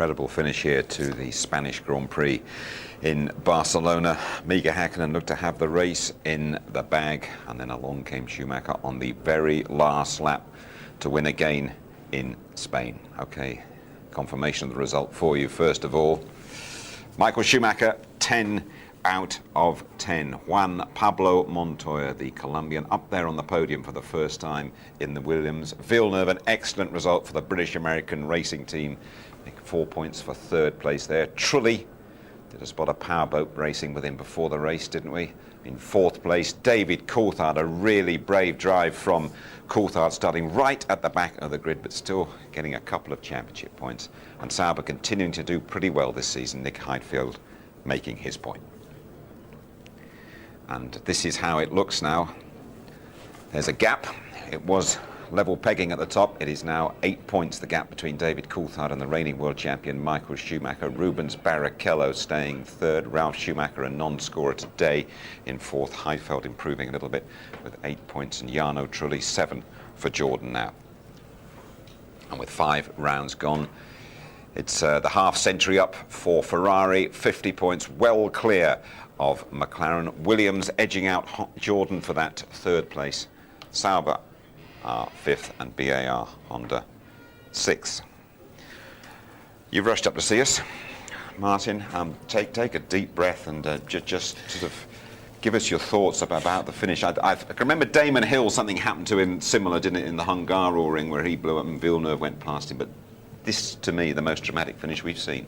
incredible finish here to the Spanish Grand Prix in Barcelona. Mika Häkkinen looked to have the race in the bag, and then along came Schumacher on the very last lap to win again in Spain. Okay, confirmation of the result for you first of all. Michael Schumacher, 10 out of 10. Juan Pablo Montoya, the Colombian, up there on the podium for the first time in the Williams. Villeneuve, an excellent result for the British-American racing team. 4 points for third place there. Trulli, did a spot of powerboat racing with him before the race, didn't we? In fourth place, David Coulthard, a really brave drive from Coulthard, starting right at the back of the grid, but still getting a couple of championship points. And Sauber continuing to do pretty well this season. Nick Heidfeld making his point. And this is how it looks now. There's a gap. It was level pegging at the top. It is now 8 points, the gap between David Coulthard and the reigning world champion Michael Schumacher. Rubens Barrichello staying third. Ralf Schumacher, a non-scorer today, in fourth. Heidfeld improving a little bit with 8 points, and Jarno Trulli 7 for Jordan now. And with 5 rounds gone, it's the half century up for Ferrari. 50 points, well clear of McLaren. Williams edging out Jordan for that third place. Sauber are fifth, and BAR Honda sixth. You've rushed up to see us, Martin. Take a deep breath and just sort of give us your thoughts about the finish. I can remember Damon Hill, something happened to him similar, didn't it, in the Hungaroring, where he blew up and Villeneuve went past him. But this, to me, the most dramatic finish we've seen.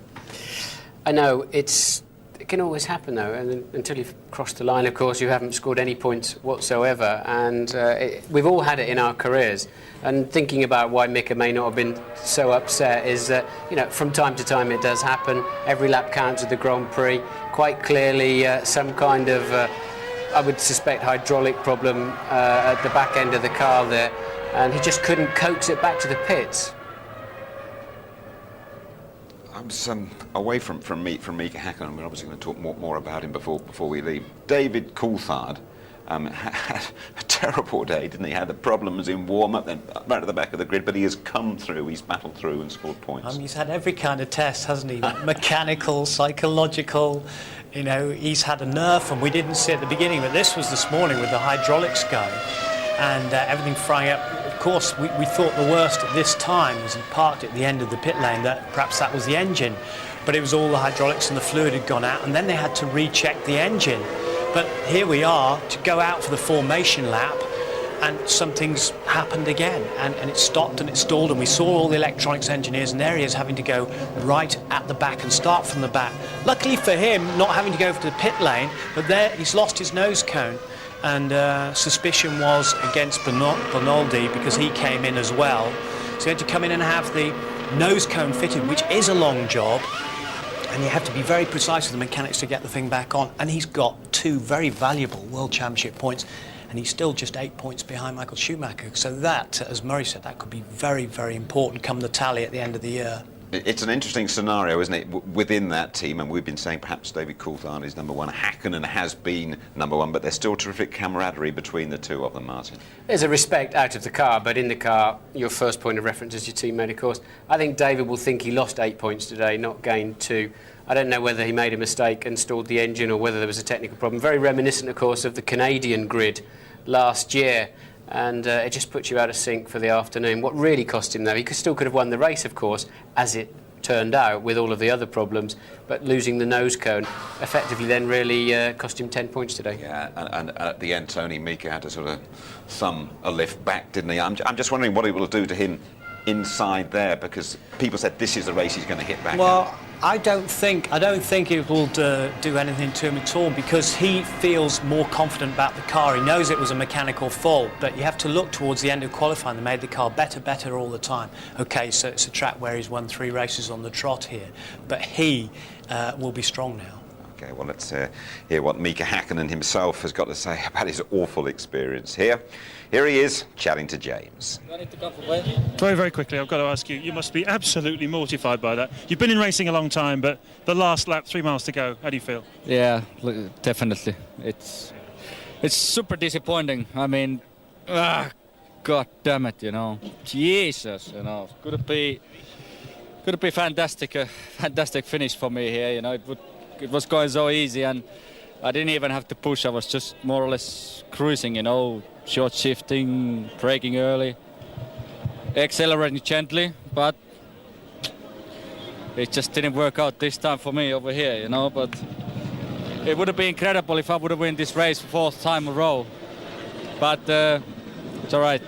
I know, it can always happen, though, and until you've crossed the line, of course, you haven't scored any points whatsoever, and we've all had it in our careers. And thinking about why Mika may not have been so upset is that, you know, from time to time it does happen. Every lap counts at the Grand Prix. Quite clearly, some kind of, I would suspect, hydraulic problem at the back end of the car there, and he just couldn't coax it back to the pits. I'm away from Mika Häkkinen. We're obviously going to talk more about him before we leave. David Coulthard had a terrible day, didn't he? Had the problems in warm-up, then right at the back of the grid, but he has come through, he's battled through and scored points. He's had every kind of test, hasn't he? Mechanical, psychological, you know, he's had a nerve, and we didn't see it at the beginning, but this was this morning with the hydraulics going and everything frying up. Of course, we thought the worst at this time as he parked at the end of the pit lane, that perhaps that was the engine, but it was all the hydraulics and the fluid had gone out, and then they had to recheck the engine. But here we are to go out for the formation lap, and something's happened again, and it stopped and it stalled, and we saw all the electronics engineers, and there he is having to go right at the back and start from the back. Luckily for him, not having to go over to the pit lane, but there he's lost his nose cone. And suspicion was against Bonaldi because he came in as well. So he had to come in and have the nose cone fitted, which is a long job. And you have to be very precise with the mechanics to get the thing back on. And he's got 2 very valuable World Championship points. And he's still just 8 points behind Michael Schumacher. So that, as Murray said, that could be very, very important come the tally at the end of the year. It's an interesting scenario, isn't it, within that team, and we've been saying perhaps David Coulthard is number one, Häkkinen has been number one, but there's still terrific camaraderie between the two of them, Martin. There's a respect out of the car, but in the car, your first point of reference is your teammate, of course. I think David will think he lost 8 points today, not gained 2. I don't know whether he made a mistake and stalled the engine or whether there was a technical problem. Very reminiscent, of course, of the Canadian grid last year. And it just puts you out of sync for the afternoon. What really cost him, though, he still could have won the race, of course, as it turned out, with all of the other problems, but losing the nose cone effectively then really cost him 10 points today. Yeah, and at the end, Tony, Mika had to sort of thumb a lift back, didn't he? I'm just wondering what it will do to him inside there, because people said this is the race he's going to hit back. Well, I don't think it will do anything to him at all, because he feels more confident about the car. He knows it was a mechanical fault, but you have to look towards the end of qualifying. They made the car better all the time. Okay, so it's a track where he's won 3 races on the trot here, but he will be strong now. Okay, well, let's hear what Mika Häkkinen himself has got to say about his awful experience here. Here he is, chatting to James. Very, very quickly, I've got to ask you, you must be absolutely mortified by that. You've been in racing a long time, but the last lap, 3 miles to go, how do you feel? Yeah, definitely. It's super disappointing. I mean, God damn it, you know. Jesus, you know. Could it be could be fantastic, fantastic finish for me here. You know, it was going so easy, and I didn't even have to push. I was just more or less cruising. You know, short shifting, braking early, accelerating gently, but it just didn't work out this time for me over here. You know, but it would have been incredible if I would have won this race for fourth time in a row. But it's all right.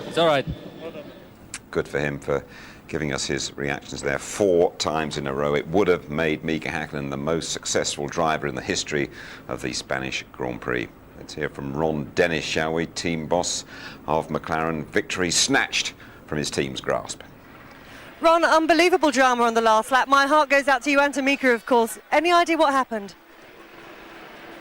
It's all right. Good for him for giving us his reactions there 4 times in a row. It would have made Mika Häkkinen the most successful driver in the history of the Spanish Grand Prix. Let's hear from Ron Dennis, shall we? Team boss of McLaren. Victory snatched from his team's grasp. Ron, unbelievable drama on the last lap. My heart goes out to you and to Mika, of course. Any idea what happened?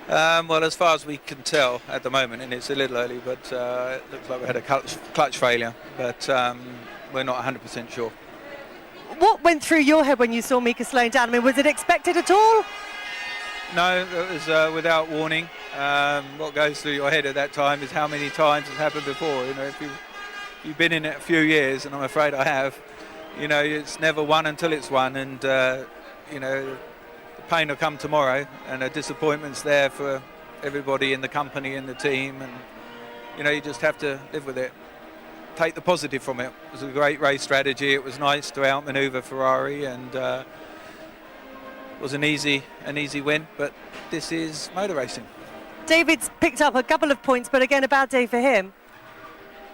Well, as far as we can tell at the moment, and it's a little early, but it looks like we had a clutch failure, but we're not 100% sure. What went through your head when you saw Mika slowing down? I mean, was it expected at all? No, it was without warning. What goes through your head at that time is how many times it's happened before. You know, if you've been in it a few years, and I'm afraid I have, you know, it's never won until it's won, and you know, the pain will come tomorrow, and the disappointment's there for everybody in the company and the team, and you know, you just have to live with it. Take the positive from it. It was a great race strategy. It was nice to outmaneuver Ferrari, and it was an easy win. But this is motor racing. David's picked up a couple of points, but again, a bad day for him.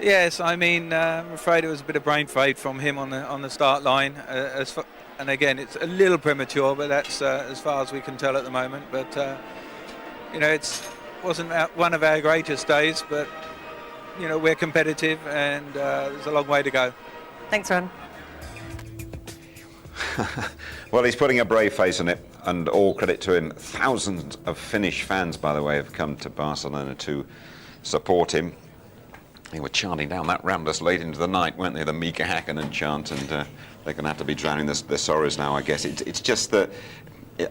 Yes, I mean, I'm afraid it was a bit of brain fade from him on the start line. And again, it's a little premature, but that's as far as we can tell at the moment. But you know, wasn't one of our greatest days, but you know, we're competitive, and there's a long way to go. Thanks, Ron. Well, he's putting a brave face on it, and all credit to him. Thousands of Finnish fans, by the way, have come to Barcelona to support him. They were chanting down that Ramblas late into the night, weren't they? The Mika Häkkinen chant, and they're going to have to be drowning their sorrows now, I guess. It's just that,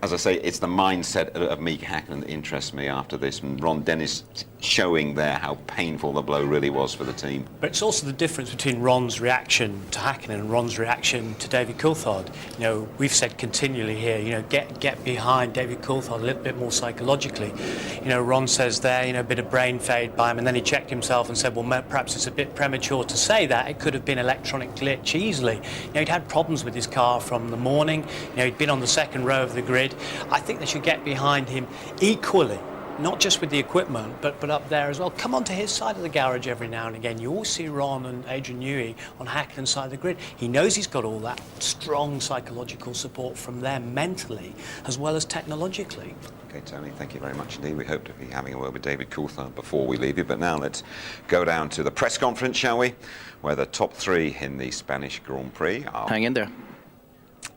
as I say, it's the mindset of Mika Häkkinen that interests me after this, and Ron Dennis showing there how painful the blow really was for the team. But it's also the difference between Ron's reaction to Häkkinen and Ron's reaction to David Coulthard. You know, we've said continually here, you know, get behind David Coulthard a little bit more psychologically. You know, Ron says there, you know, a bit of brain fade by him, and then he checked himself and said, well, perhaps it's a bit premature to say that. It could have been electronic glitch easily. You know, he'd had problems with his car from the morning. You know, he'd been on the second row of the grid. I think they should get behind him equally. Not just with the equipment, but up there as well. Come onto his side of the garage every now and again. You always see Ron and Adrian Newey on Häkkinen's side of the grid. He knows he's got all that strong psychological support from them mentally as well as technologically. Okay, Tony, thank you very much indeed. We hope to be having a word with David Coulthard before we leave you. But now let's go down to the press conference, shall we? Where the top 3 in the Spanish Grand Prix are... Hang in there.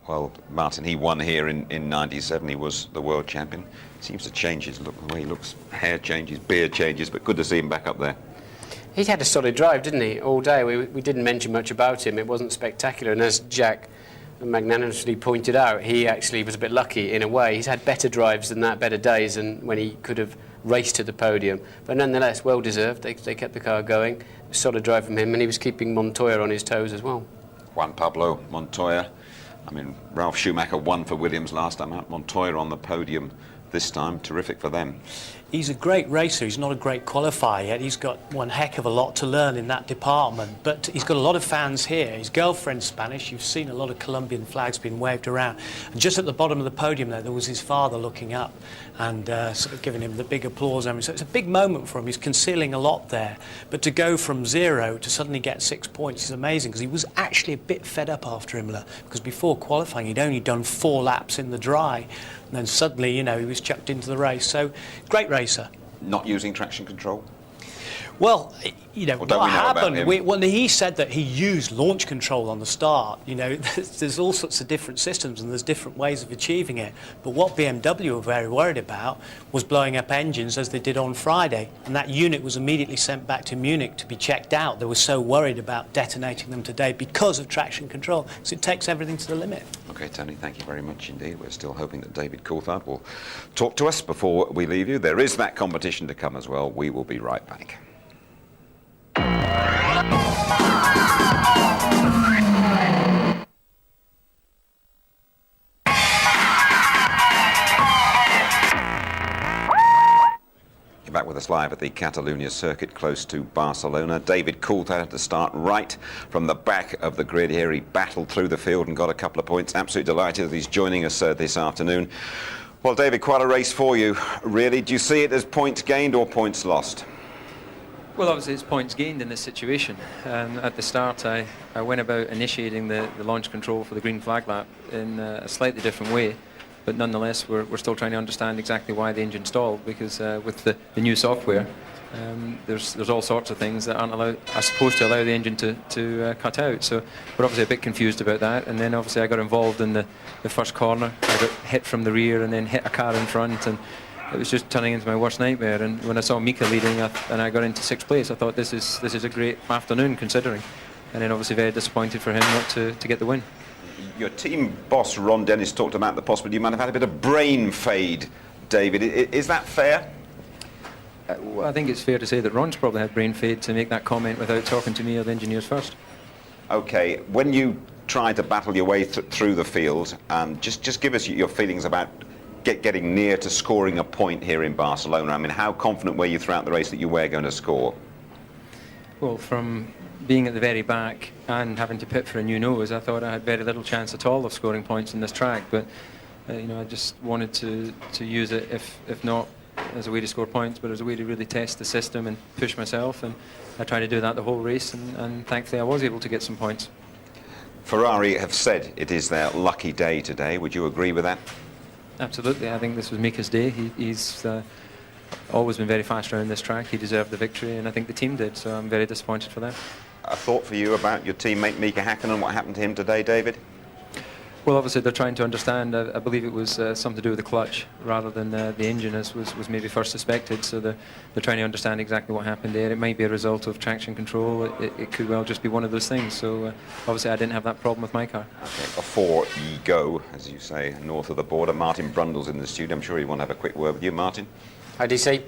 Well, Martin, he won here in 97. He was the world champion. Seems to change his look, the way he looks. Hair changes, beard changes, but good to see him back up there. He had a solid drive, didn't he, all day? We didn't mention much about him. It wasn't spectacular. And as Jack magnanimously pointed out, he actually was a bit lucky in a way. He's had better drives than that, better days, and when he could have raced to the podium. But nonetheless, well-deserved. They kept the car going. Solid drive from him, and he was keeping Montoya on his toes as well. Juan Pablo Montoya. I mean, Ralf Schumacher won for Williams last time out. Montoya on the podium this time. Terrific for them. He's a great racer. He's not a great qualifier yet. He's got one heck of a lot to learn in that department. But he's got a lot of fans here. His girlfriend's Spanish. You've seen a lot of Colombian flags being waved around. And just at the bottom of the podium there was his father looking up and sort of giving him the big applause. I mean, so it's a big moment for him. He's concealing a lot there. But to go from 0 to suddenly get 6 points is amazing, because he was actually a bit fed up after Imola, because before qualifying he'd only done 4 laps in the dry. And then suddenly, you know, he was chucked into the race. So, great racer. Not using traction control? Well, you know, what happened? Well, he said that he used launch control on the start. You know, there's all sorts of different systems and there's different ways of achieving it. But what BMW were very worried about was blowing up engines as they did on Friday. And that unit was immediately sent back to Munich to be checked out. They were so worried about detonating them today because of traction control. So it takes everything to the limit. OK, Tony, thank you very much indeed. We're still hoping that David Coulthard will talk to us before we leave you. There is that competition to come as well. We will be right back. us live at the Catalunya circuit close to Barcelona. David Coulthard had to start right from the back of the grid here. He battled through the field and got a couple of points. Absolutely delighted that he's joining us this afternoon. Well, David, quite a race for you, really. Do you see it as points gained or points lost? Well, obviously it's points gained in this situation. At the start, I went about initiating the launch control for the green flag lap in a slightly different way. But nonetheless, we're still trying to understand exactly why the engine stalled, because with the new software, there's all sorts of things that are supposed to allow the engine to cut out. So we're obviously a bit confused about that. And then obviously I got involved in the first corner. I got hit from the rear and then hit a car in front, and it was just turning into my worst nightmare. And when I saw Mika leading and I got into 6th place, I thought this is a great afternoon considering. And then obviously very disappointed for him not to get the win. Your team boss, Ron Dennis, talked about the possibility you might have had a bit of brain fade, David. Is that fair? Well, I think it's fair to say that Ron's probably had brain fade to make that comment without talking to me or the engineers first. OK, when you tried to battle your way through the field, just give us your feelings about getting near to scoring a point here in Barcelona. I mean, how confident were you throughout the race that you were going to score? Well, from being at the very back and having to pit for a new nose, I thought I had very little chance at all of scoring points in this track. But I just wanted to use it, if not as a way to score points, but as a way to really test the system and push myself. And I tried to do that the whole race, and thankfully I was able to get some points. Ferrari have said it is their lucky day today. Would you agree with that? Absolutely. I think this was Mika's day. He's always been very fast around this track. He deserved the victory, and I think the team did, so I'm very disappointed for them. A thought for you about your teammate Mika Häkkinen, what happened to him today, David? Well, obviously they're trying to understand. I believe it was something to do with the clutch rather than the engine, as was maybe first suspected. So they're trying to understand exactly what happened there. It might be a result of traction control. It could well just be one of those things. So obviously I didn't have that problem with my car. Okay, before you go, as you say, north of the border, Martin Brundle's in the studio. I'm sure he want to have a quick word with you, Martin. Hi, DC.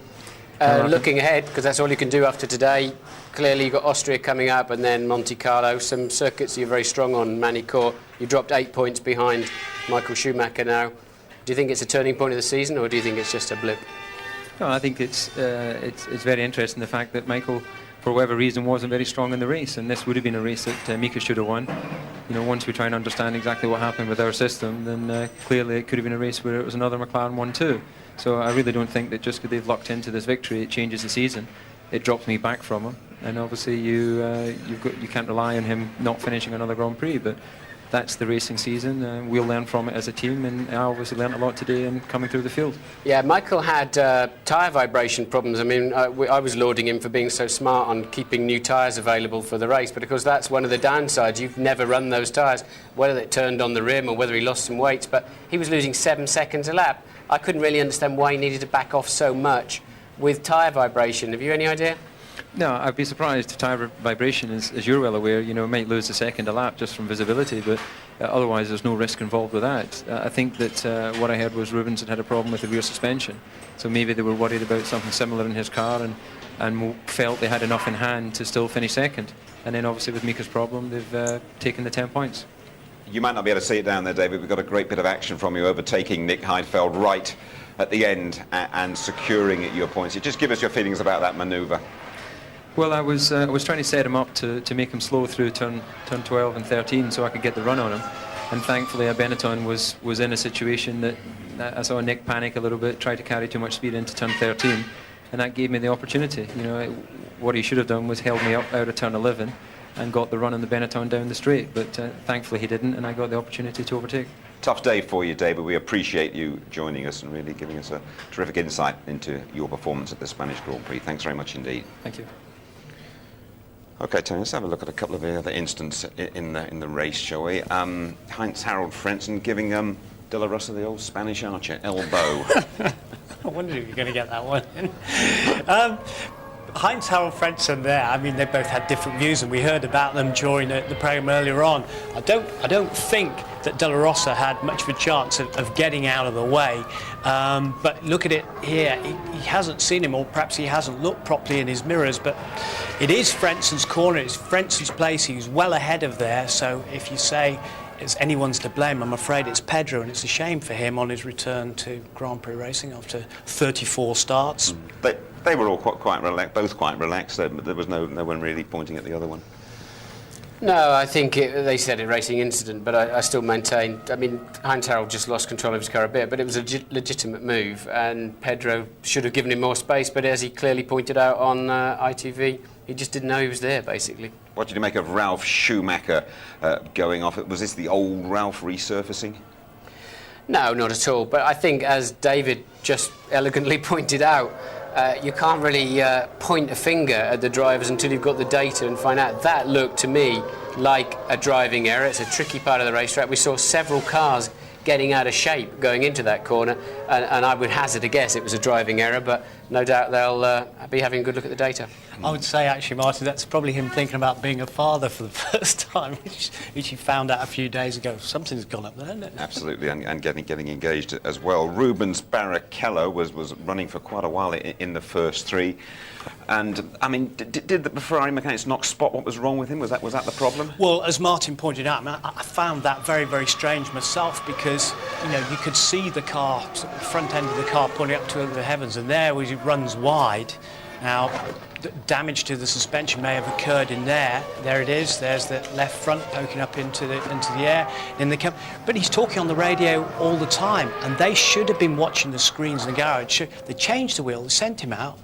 Looking ahead, because that's all you can do after today. Clearly you've got Austria coming up and then Monte Carlo, some circuits you're very strong on. Manicourt, you dropped 8 points behind Michael Schumacher now. Do you think it's a turning point of the season, or do you think it's just a blip? No, I think it's very interesting, the fact that Michael, for whatever reason, wasn't very strong in the race, and this would have been a race that Mika should have won. Once we try and understand exactly what happened with our system, then clearly it could have been a race where it was another McLaren 1-2. So I really don't think that just because they've locked into this victory, it changes the season. It drops me back from him, and obviously you can't rely on him not finishing another Grand Prix. But that's the racing season. We'll learn from it as a team, and I obviously learned a lot today in coming through the field. Yeah, Michael had tyre vibration problems. I mean, I was lauding him for being so smart on keeping new tyres available for the race, but of course that's one of the downsides. You've never run those tyres, whether it turned on the rim or whether he lost some weight, but he was losing 7 seconds a lap. I couldn't really understand why he needed to back off so much with tyre vibration. Have you any idea? No, I'd be surprised if tyre vibration, as you're well aware, might lose a second a lap just from visibility, but otherwise there's no risk involved with that. I think that what I heard was Rubens had a problem with the rear suspension, so maybe they were worried about something similar in his car and felt they had enough in hand to still finish second. And then obviously with Mika's problem, they've taken the 10 points. You might not be able to see it down there, David. We've got a great bit of action from you, overtaking Nick Heidfeld right at the end and securing your points. Just give us your feelings about that manoeuvre. Well, I was trying to set him up to make him slow through turn 12 and 13 so I could get the run on him. And thankfully, Benetton was in a situation that I saw Nick panic a little bit, try to carry too much speed into turn 13, and that gave me the opportunity. What he should have done was held me up out of turn 11 and got the run on the Benetton down the straight, but thankfully he didn't, and I got the opportunity to overtake. Tough day for you, David. We appreciate you joining us and really giving us a terrific insight into your performance at the Spanish Grand Prix. Thanks very much indeed. Thank you. Okay, Tony, let's have a look at a couple of the other incidents in the race, shall we? Heinz-Harald Frentzen giving De La Rosa the old Spanish Archer elbow. I wondered if you were going to get that one. Heinz-Harald Frentzen there, I mean, they both had different views, and we heard about them during the program earlier on. I don't think that De La Rosa had much of a chance of getting out of the way. But look at it here, he hasn't seen him, or perhaps he hasn't looked properly in his mirrors, but it is Frentzen's corner, it's Frentzen's place, he's well ahead of there, so if you say it's anyone's to blame, I'm afraid it's Pedro, and it's a shame for him on his return to Grand Prix racing after 34 starts. They were all quite relaxed, both quite relaxed. There was no one really pointing at the other one. No, I think they said a racing incident, but I still maintain, I mean, Heinz Harald just lost control of his car a bit, but it was a legitimate move, and Pedro should have given him more space, but as he clearly pointed out on ITV, he just didn't know he was there, basically. What did you make of Ralf Schumacher going off? Was this the old Ralf resurfacing? No, not at all, but I think, as David just elegantly pointed out, you can't really point a finger at the drivers until you've got the data and find out. That looked to me like a driving error. It's a tricky part of the racetrack. We saw several cars getting out of shape going into that corner, and I would hazard a guess it was a driving error, but no doubt they'll be having a good look at the data. I would say, actually, Martin, that's probably him thinking about being a father for the first time, which he found out a few days ago. Something's gone up there, hasn't it? Absolutely, and getting engaged as well. Rubens Barrichello was running for quite a while in the first three. And, I mean, did the Ferrari mechanics not spot what was wrong with him? Was that the problem? Well, as Martin pointed out, I found that very, very strange myself, because, you know, you could see the car, the front end of the car pointing up to the heavens, and there as it runs wide. Now, damage to the suspension may have occurred in there. There it is. There's the left front poking up into the air. But he's talking on the radio all the time, and they should have been watching the screens in the garage. They changed the wheel, they sent him out.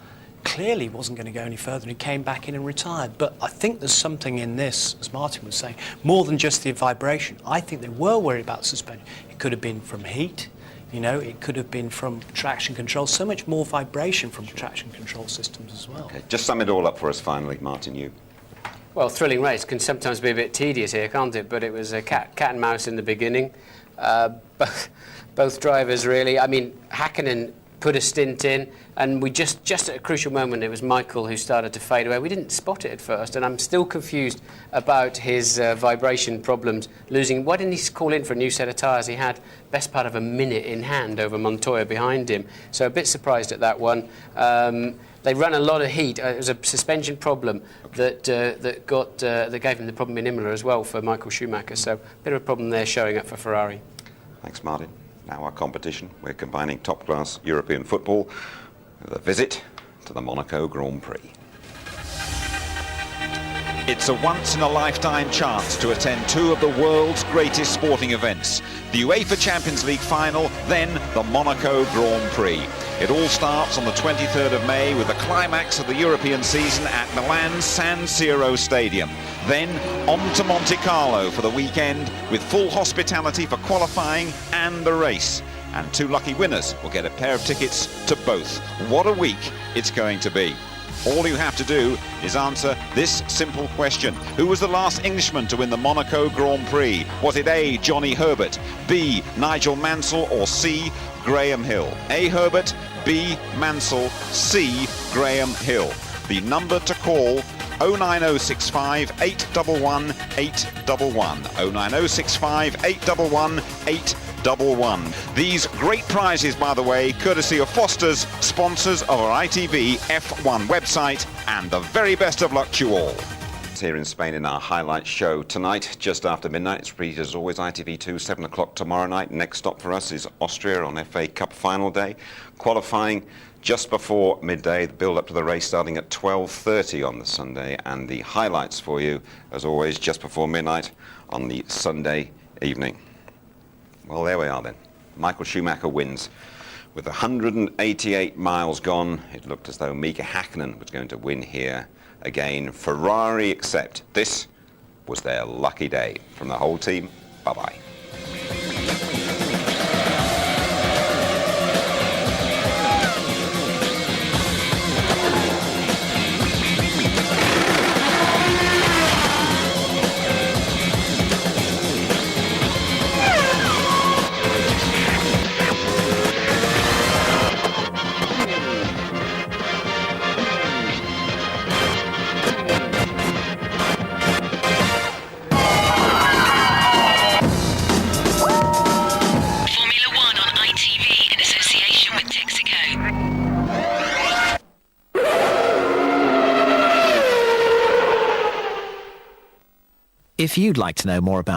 Clearly wasn't going to go any further, and he came back in and retired. But I think there's something in this, as Martin was saying, more than just the vibration. I think they were worried about suspension. It could have been from heat. You know, it could have been from traction control. So much more vibration from traction control systems as well. Okay, just sum it all up for us finally, Martin, you. Well, thrilling race can sometimes be a bit tedious here, can't it? But it was a cat and mouse in the beginning. Both drivers, really. I mean, Häkkinen put a stint in, and we just at a crucial moment, it was Michael who started to fade away. We didn't spot it at first, and I'm still confused about his vibration problems, losing. Why didn't he call in for a new set of tyres? He had best part of a minute in hand over Montoya behind him, so a bit surprised at that one. They ran a lot of heat. It was a suspension problem that gave him the problem in Imola as well for Michael Schumacher, so a bit of a problem there showing up for Ferrari. Thanks, Martin. Now our competition, we're combining top-class European football with a visit to the Monaco Grand Prix. It's a once-in-a-lifetime chance to attend two of the world's greatest sporting events. The UEFA Champions League final, then the Monaco Grand Prix. It all starts on the 23rd of May with the climax of the European season at Milan's San Siro Stadium. Then on to Monte Carlo for the weekend with full hospitality for qualifying and the race. And two lucky winners will get a pair of tickets to both. What a week it's going to be. All you have to do is answer this simple question. Who was the last Englishman to win the Monaco Grand Prix? Was it A, Johnny Herbert, B, Nigel Mansell, or C, Graham Hill? A, Herbert, B, Mansell, C, Graham Hill. The number to call, 09065 811 811. 09065 811 811. These great prizes, by the way, courtesy of Foster's, sponsors of our ITV F1 website, and the very best of luck to you all. It's here in Spain in our highlight show tonight, just after midnight. It's repeated as always, ITV2, 7 o'clock tomorrow night. Next stop for us is Austria on FA Cup final day. Qualifying just before midday, the build-up to the race starting at 12:30 on the Sunday, and the highlights for you, as always, just before midnight on the Sunday evening. Well, there we are then. Michael Schumacher wins. With 188 miles gone, it looked as though Mika Häkkinen was going to win here again. Ferrari accept. This was their lucky day. From the whole team, bye-bye. If you'd like to know more about